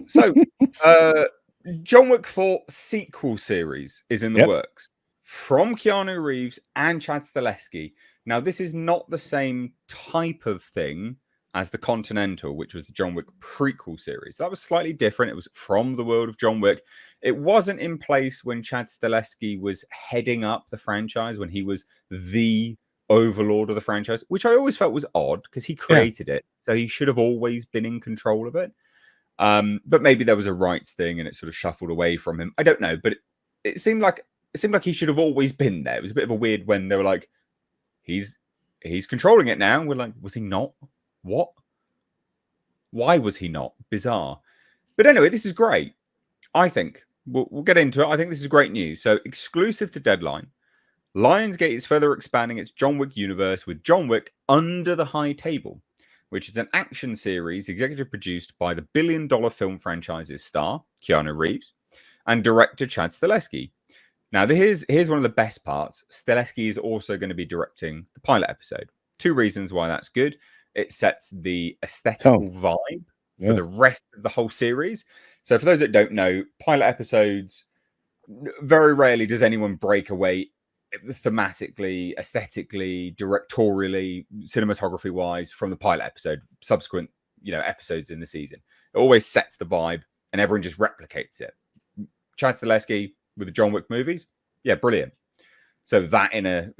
So, uh, John Wick 4 sequel series is in the Yep. works from Keanu Reeves and Chad Stahelski. Now, this is not the same type of thing as the Continental, which was the John Wick prequel series. That was slightly different. It was from the world of John Wick. It wasn't in place when Chad Stahelski was heading up the franchise, when he was the overlord of the franchise, which I always felt was odd because he Yeah. created it. So he should have always been in control of it. But maybe there was a rights thing and it sort of shuffled away from him. I don't know, but it seemed like he should have always been there. It was a bit of a weird when they were like, he's controlling it now. We're like, was he not? What? Why was he not? Bizarre. But anyway, this is great. I think we'll get into it. I think this is great news. So exclusive to Deadline, Lionsgate is further expanding its John Wick universe with John Wick Under the High Table, which is an action series executive produced by the billion-dollar film franchise's star, Keanu Reeves, and director Chad Stahelski. Now, here's one of the best parts. Stahelski is also going to be directing the pilot episode. Two reasons why that's good. It sets the aesthetical vibe for the rest of the whole series. So for those that don't know, pilot episodes, very rarely does anyone break away thematically, aesthetically, directorially, cinematography wise from the pilot episode, subsequent, episodes in the season. It always sets the vibe and everyone just replicates it. Chad Stahelski with the John Wick movies, yeah, brilliant. So that in a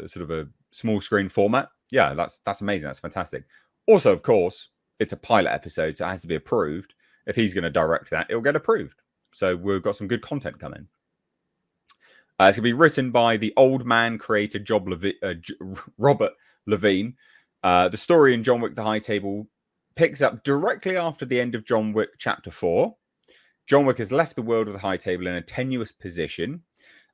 sort of a small screen format, yeah, that's amazing. That's fantastic. Also, of course, it's a pilot episode, so it has to be approved. If he's going to direct that, it'll get approved. So we've got some good content coming. It's going to be written by the old man creator Robert Levine. The story in John Wick: The High Table picks up directly after the end of John Wick Chapter 4. John Wick has left the world of the High Table in a tenuous position,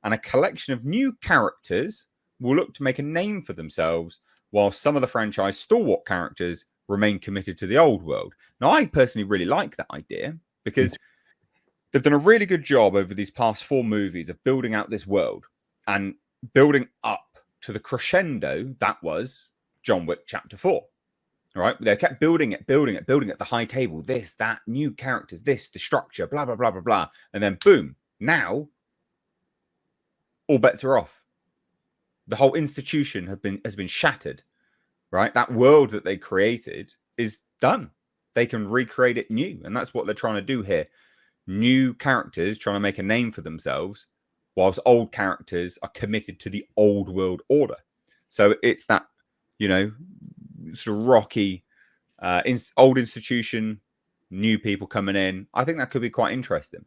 and a collection of new characters will look to make a name for themselves, while some of the franchise stalwart characters remain committed to the old world. Now, I personally really like that idea because they've done a really good job over these past 4 movies of building out this world and building up to the crescendo that was John Wick Chapter 4. All right, they kept building it, the High Table, this, that, new characters, this, the structure, blah, blah, blah, blah, blah. And then boom, now all bets are off. The whole institution has been shattered, right? That world that they created is done. They can recreate it new. And that's what they're trying to do here. New characters trying to make a name for themselves, whilst old characters are committed to the old world order. So it's that, sort of rocky old institution, new people coming in. I think that could be quite interesting.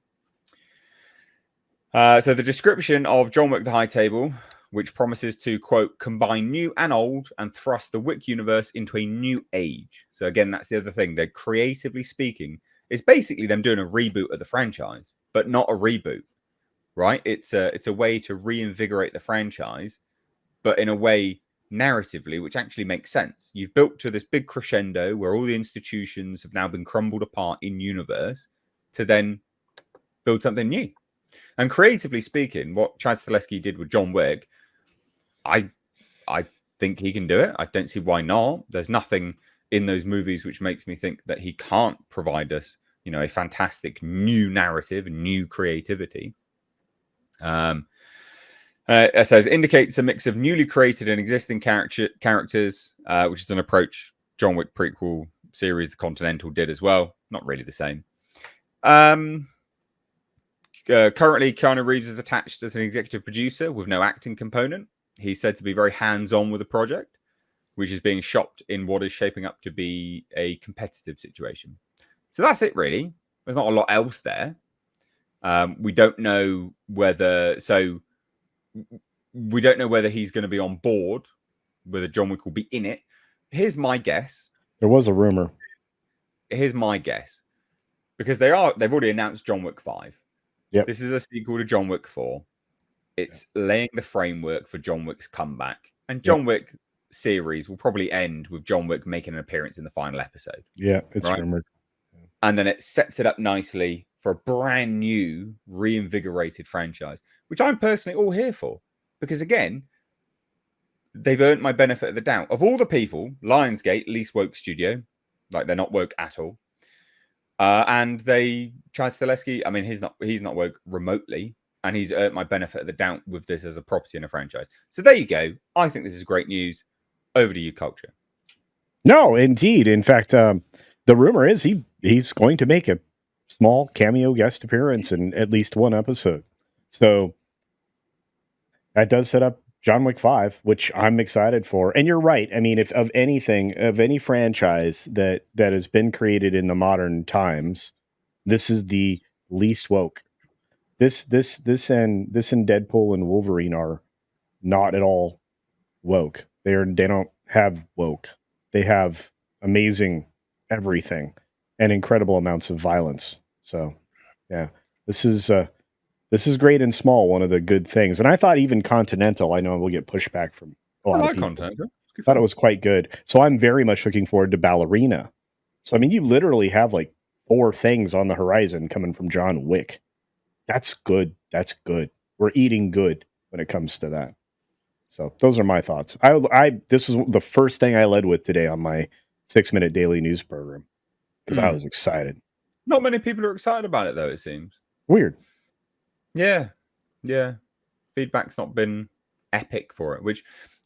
So the description of John Wick: The High Table, which promises to, quote, combine new and old and thrust the Wick universe into a new age. So again, that's the other thing. They're creatively speaking, it's basically them doing a reboot of the franchise, but not a reboot, right? It's a way to reinvigorate the franchise, but in a way narratively, which actually makes sense. You've built to this big crescendo where all the institutions have now been crumbled apart in universe to then build something new. And creatively speaking, what Chad Stahelski did with John Wick, I think he can do it. I don't see why not. There's nothing in those movies which makes me think that he can't provide us, a fantastic new narrative, new creativity. It says indicates a mix of newly created and existing characters, which is an approach John Wick prequel series, The Continental, did as well. Not really the same. Currently, Keanu Reeves is attached as an executive producer with no acting component. He's said to be very hands-on with the project, which is being shopped in what is shaping up to be a competitive situation. So that's it, really. There's not a lot else there. We don't know whether he's going to be on board, whether John Wick will be in it. Here's my guess. There was a rumor. Here's my guess. Because they've already announced John Wick 5. Yep. This is a sequel to John Wick 4. It's laying the framework for John Wick's comeback. And John Wick series will probably end with John Wick making an appearance in the final episode. Yeah, it's rumored. And then it sets it up nicely for a brand new, reinvigorated franchise, which I'm personally all here for. Because again, they've earned my benefit of the doubt. Of all the people, Lionsgate, least woke studio, Like they're not woke at all. And Chad Stahelski, I mean, he's not woke remotely, and he's earned my benefit of the doubt with this as a property in a franchise. So there you go. I think this is great news. Over to you, Culture. No, indeed. In fact, the rumor is he's going to make a small cameo guest appearance in at least one episode. So that does set up John Wick 5, which I'm excited for. And you're right. I mean, if of anything, of any franchise that has been created in the modern times, this is the least woke. This and Deadpool and Wolverine are not at all woke. They don't have woke. They have amazing everything and incredible amounts of violence. So, yeah, this is great and small. One of the good things, and I thought even Continental. I know we'll get pushback from a lot of people. Continental. Thought it was quite good. So I'm very much looking forward to Ballerina. So I mean, you literally have like 4 things on the horizon coming from John Wick. That's good. That's good. We're eating good when it comes to that. So those are my thoughts. This was the first thing I led with today on my 6-minute daily news program because I was excited. Not many people are excited about it though. It seems weird. Yeah. Feedback's not been epic for it, which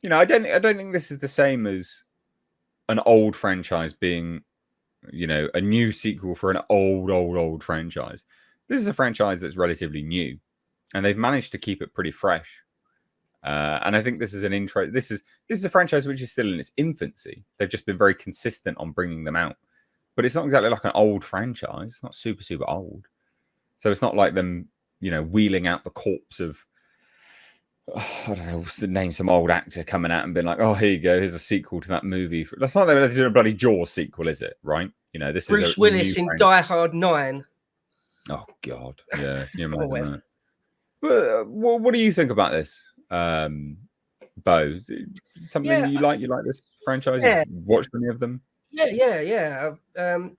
I don't think this is the same as an old franchise being, a new sequel for an old franchise. This is a franchise that's relatively new, and they've managed to keep it pretty fresh. And I think this is an intro. This is a franchise which is still in its infancy. They've just been very consistent on bringing them out, but it's not exactly like an old franchise. It's not super old, so it's not like them, wheeling out the corpse of, I don't know, name some old actor coming out and being like, "Oh, here you go. Here's a sequel to that movie." That's not like a bloody Jaws sequel, is it? Right? This Bruce is Willis in Die Hard 9. Oh God, yeah. You imagine that. But what do you think about this? Bo, something you like? You like this franchise? Yeah. You've watched any of them? Yeah.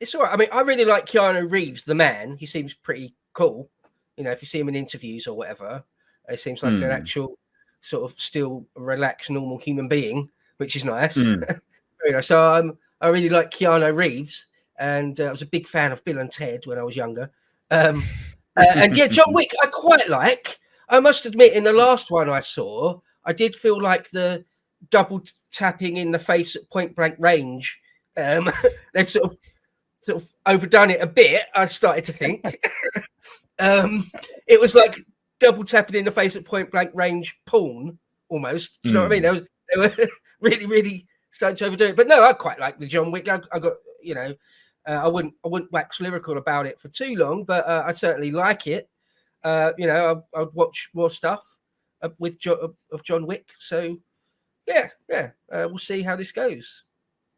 It's all right. I mean, I really like Keanu Reeves, the man. He seems pretty cool. If you see him in interviews or whatever, it seems like an actual sort of still relaxed, normal human being, which is nice. So I really like Keanu Reeves, and I was a big fan of Bill and Ted when I was younger. And yeah, John Wick, I quite like. I must admit, in the last one I saw, I did feel like the double tapping in the face at point blank range. They've sort of overdone it a bit. I started to think it was like double tapping in the face at point blank range porn almost. Do you know what I mean? They were really starting to overdo it. But no, I quite like the John Wick. I got I wouldn't wax lyrical about it for too long, but I certainly like it. I'd watch more stuff with John Wick. So yeah, we'll see how this goes.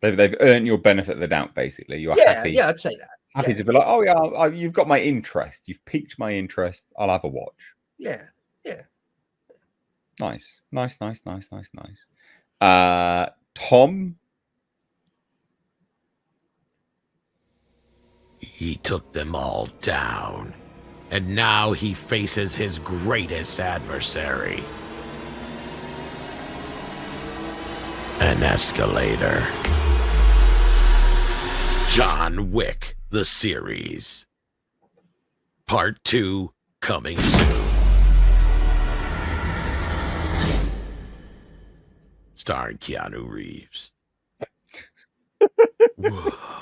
They've earned your benefit of the doubt, basically. You're happy. Yeah, I'd say that. Happy to be like, oh yeah, you've got my interest. You've piqued my interest. I'll have a watch. Yeah. Nice. Tom. He took them all down, and now he faces his greatest adversary. An escalator. John Wick, the series. Part 2 coming soon. Starring Keanu Reeves.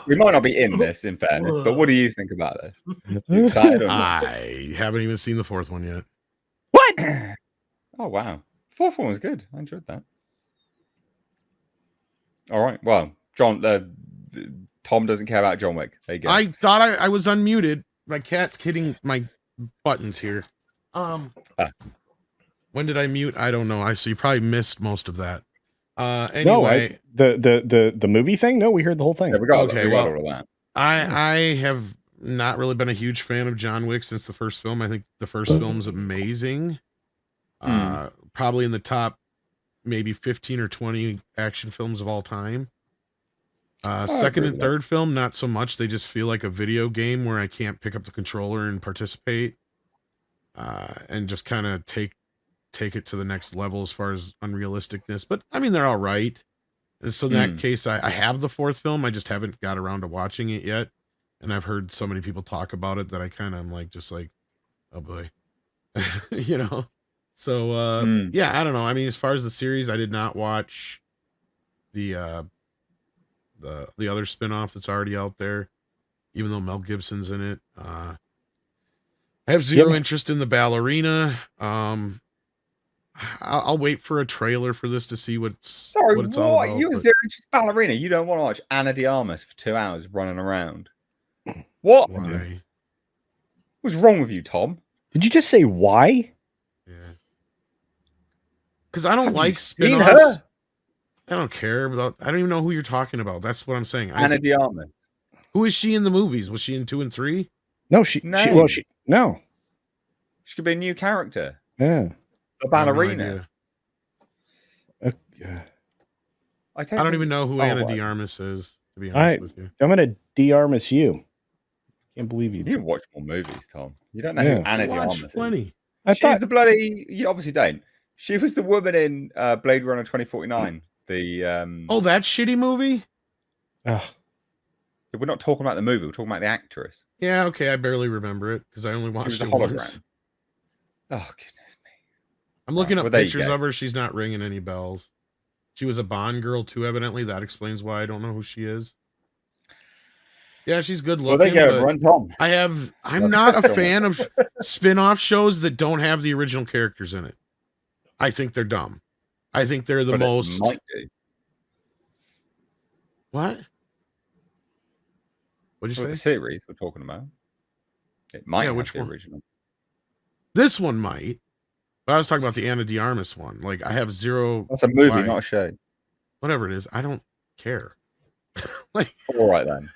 We might not be in this, in fairness, but what do you think about this? You excited or not? I haven't even seen the 4th one yet. What? Oh, wow. 4th one was good. I enjoyed that. All right. Well, Tom doesn't care about John Wick. There you go. I thought I was unmuted. My cat's hitting my buttons here. When did I mute? I don't know. So you probably missed most of that. Anyway, no, the movie thing. No, we heard the whole thing. Yeah, we got all of that. I have not really been a huge fan of John Wick since the first film. I think the first film's amazing. Probably in the top maybe 15 or 20 action films of all time. Second and third film, not so much. They just feel like a video game where I can't pick up the controller and participate, and just kind of take it to the next level as far as unrealisticness. But I mean, they're all right. And so in that case, I have the fourth film. I just haven't got around to watching it yet. And I've heard so many people talk about it that I kind of am like, just like, oh boy, you know? So, yeah, I don't know. I mean, as far as the series, I did not watch the other spinoff that's already out there, even though Mel Gibson's in it. I have zero interest in the Ballerina. I'll wait for a trailer for this to see what it's all about. You zero interest Ballerina? You don't want to watch Anna de Armas for 2 hours running around? What? Why? What's wrong with you, Tom? Did you just say why? Yeah. Because I don't like seen spin-offs. her? I don't care about. I don't even know who you're talking about. That's what I'm saying. Anna de Armas. Who is she in the movies? Was she in 2 and 3? No, No. no. She could be a new character. Yeah. The I have no Ballerina. idea. I don't even know who Anna de Armas is, to be honest with you. I'm gonna de-armas you. Can't believe you. You watch more movies, Tom. You don't know who Anna de Armas is. Plenty. She's the bloody. You obviously don't. She was the woman in Blade Runner 2049. Oh, that shitty movie? Ugh. We're not talking about the movie. We're talking about the actress. Yeah, okay. I barely remember it because I only watched it once. Oh, goodness me. I'm looking up pictures of her. She's not ringing any bells. She was a Bond girl too, evidently. That explains why I don't know who she is. Yeah, she's good looking. Well, there you go. Run, Tom. I'm not a fan of spin-off shows that don't have the original characters in it. I think they're dumb. I think they're the most. Might do. What? What'd you say? The series we're talking about. It might have which the one? original. This one might. But I was talking about the Anna de Armas one. Like, I have zero. That's a movie, not a show. Whatever it is, I don't care. Like, all right then.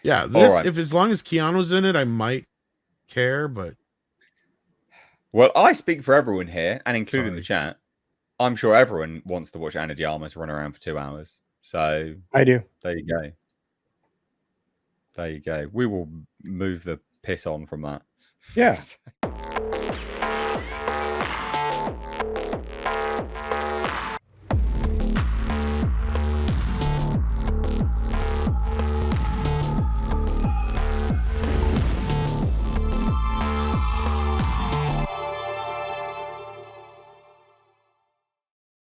Yeah, this if as long as Keanu's in it, I might care, but well, I speak for everyone here, and including the chat. I'm sure everyone wants to watch Anna de Armas run around for 2 hours. So I do. There you go. There you go. We will move the piss on from that. Yeah.